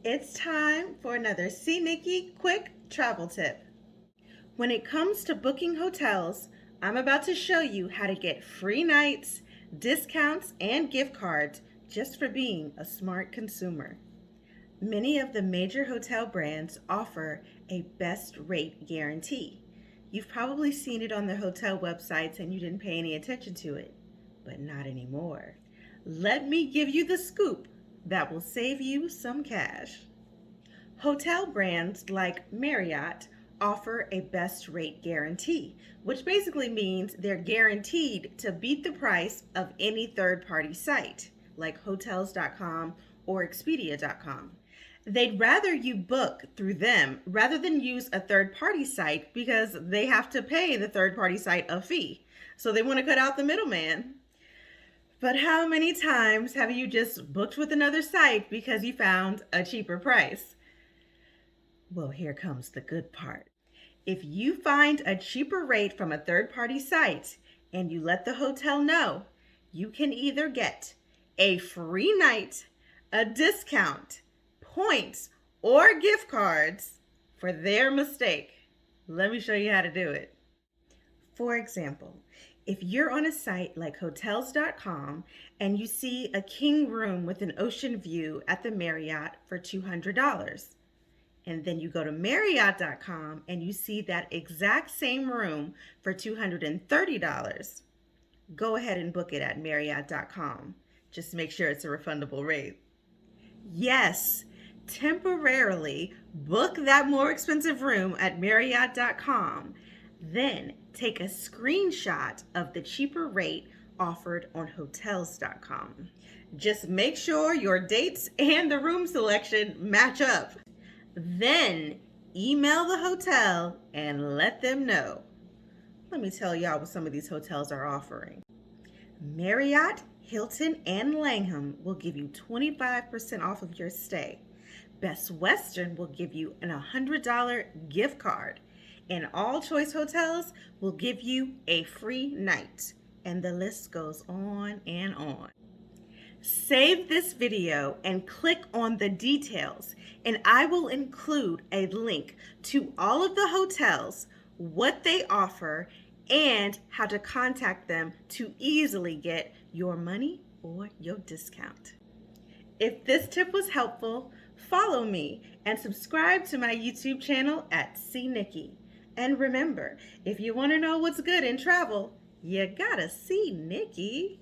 It's time for another CNikky quick travel tip. When it comes to booking hotels, I'm about to show you how to get free nights, discounts, and gift cards just for being a smart consumer. Many of the major hotel brands offer a best rate guarantee. You've probably seen it on their hotel websites and you didn't pay any attention to it, but not anymore. Let me give you the scoop that will save you some cash. Hotel brands like Marriott offer a best rate guarantee, which basically means they're guaranteed to beat the price of any third party site like hotels.com or expedia.com. They'd rather you book through them rather than use a third party site because they have to pay the third party site a fee. So they want to cut out the middleman. But how many times have you just booked with another site because you found a cheaper price? Well, here comes the good part. If you find a cheaper rate from a third party site and you let the hotel know, you can either get a free night, a discount, points, or gift cards for their mistake. Let me show you how to do it. For example, if you're on a site like hotels.com and you see a king room with an ocean view at the Marriott for $200, and then you go to Marriott.com and you see that exact same room for $230, go ahead and book it at Marriott.com. Just make sure it's a refundable rate. Yes, temporarily book that more expensive room at Marriott.com. Then take a screenshot of the cheaper rate offered on hotels.com. Just make sure your dates and the room selection match up. Then email the hotel and let them know. Let me tell y'all what some of these hotels are offering. Marriott, Hilton, and Langham will give you 25% off of your stay. Best Western will give you an $100 gift card. And all choice hotels will give you a free night. And the list goes on and on. Save this video and click on the details, and I will include a link to all of the hotels, what they offer, and how to contact them to easily get your money or your discount. If this tip was helpful, follow me and subscribe to my YouTube channel at CNikky. And remember, if you want to know what's good in travel, you gotta see Nikki.